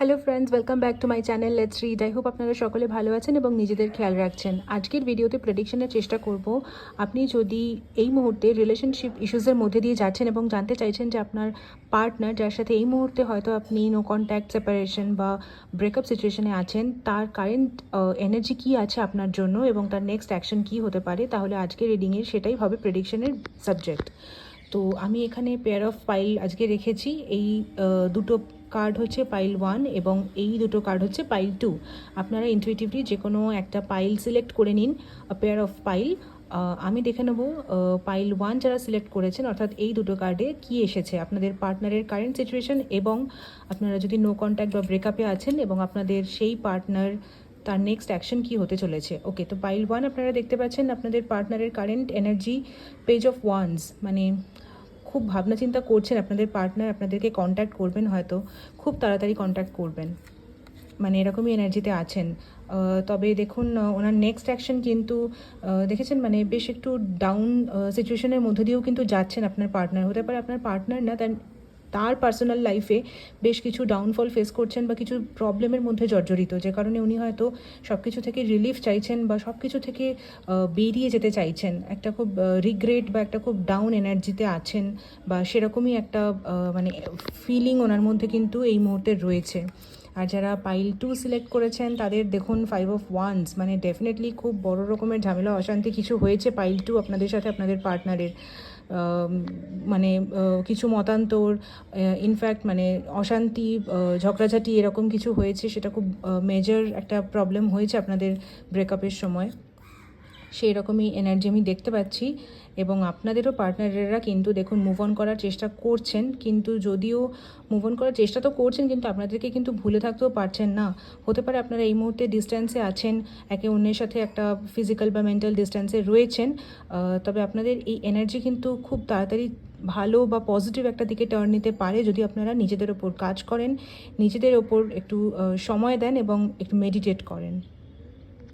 Hello friends, welcome back to my channel let's read. I hope আপনারা সকলে ভালো আছেন এবং নিজেদের খেয়াল রাখছেন। আজকের ভিডিওতে প্রেডিকশনের চেষ্টা করব। আপনি যদি এই মুহূর্তে রিলেশনশিপ ইস্যুসের মধ্যে দিয়ে যাচ্ছেন এবং জানতে চাইছেন যে আপনার পার্টনার, যার সাথে এই মুহূর্তে হয়তো আপনি নো কন্ট্যাক্ট, সেপারেশন বা ব্রেকআপ সিচুয়েশনে আছেন, তার কারেন্ট এনার্জি কী আছে আপনার জন্য এবং তার নেক্সট অ্যাকশন কী হতে পারে, তাহলে আজকের রিডিংয়ের সেটাই হবে প্রেডিকশনের সাবজেক্ট। তো আমি এখানে পেয়ার অফ পাইল আজকে রেখেছি। এই দুটো কার্ড হচ্ছে পাইল 1 এবং এই দুটো কার্ড হচ্ছে পাইল 2। আপনারা ইনটুইটিভলি যে কোনো একটা পাইল সিলেক্ট করে নিন, পেয়ার অফ পাইল। আমি দেখে নেব পাইল 1 যারা সিলেক্ট করেছেন, অর্থাৎ এই দুটো কার্ডে কী এসেছে আপনাদের পার্টনারের কারেন্ট সিচুয়েশন, এবং আপনারা যদি নো কন্ট্যাক্ট বা ব্রেকআপে আছেন এবং আপনাদের সেই পার্টনার, তার নেক্সট অ্যাকশন কী হতে চলেছে। ওকে, তো পাইল 1 আপনারা দেখতে পাচ্ছেন আপনাদের পার্টনারের current energy page of wands, মানে খুব ভাবনা চিন্তা করছেন আপনাদের পার্টনার, আপনাদেরকে কন্ট্যাক্ট করবেন, হয়তো খুব তাড়াতাড়ি কন্ট্যাক্ট করবেন, মানে এরকমই এনার্জিতে আছেন। তবে দেখুন ওনার নেক্সট অ্যাকশন কিন্তু দেখেছেন, মানে বেশ একটু ডাউন সিচুয়েশনের মধ্যে দিয়েও কিন্তু যাচ্ছেন আপনার পার্টনার। হতে পারে আপনার পার্টনার না, তার পার্সোনাল লাইফে বেশ কিছু ডাউনফল ফেস করছেন বা কিছু প্রবলেমের মধ্যে জর্জরিত, যে কারণে উনি হয়তো সব কিছু থেকে রিলিফ চাইছেন বা সব কিছু থেকে বেরিয়ে যেতে চাইছেন। একটা খুব রিগ্রেট বা একটা খুব ডাউন এনার্জিতে আছেন, বা সেরকমই একটা মানে ফিলিং ওনার মধ্যে কিন্তু এই মুহূর্তে রয়েছে। আর যারা পাইল 2 সিলেক্ট করেছেন তাদের দেখুন 5 অফ ওয়ান্স, মানে ডেফিনেটলি খুব বড় রকমের ঝামেলা অশান্তি কিছু হয়েছে পাইল 2 আপনাদের সাথে, আপনাদের পার্টনারের। মানে কিছু মতান্তর, ইনফ্যাক্ট মানে অশান্তি, ঝগড়াঝাটি এরকম কিছু হয়েছে, সেটা খুব মেজর একটা প্রবলেম হয়েছে আপনাদের ব্রেকআপের সময়। সেই রকমই এনার্জি আমি দেখতে পাচ্ছি। এবং আপনাদেরও পার্টনারেরা কিন্তু দেখুন মুভ অন করার চেষ্টা করছেন, কিন্তু যদিও মুভ অন করার চেষ্টা তো করছেন, কিন্তু আপনাদেরকে কিন্তু ভুলে থাকতেও পারছেন না। হতে পারে আপনারা এই মুহূর্তে ডিস্ট্যান্সে আছেন, একে অন্যের সাথে একটা ফিজিক্যাল বা মেন্টাল ডিস্ট্যান্সে রয়েছেন, তবে আপনাদের এই এনার্জি কিন্তু খুব তাড়াতাড়ি ভালো বা পজিটিভ একটা দিকে টার্ন নিতে পারে, যদি আপনারা নিজেদের ওপর কাজ করেন, নিজেদের ওপর একটু সময় দেন এবং একটু মেডিটেট করেন।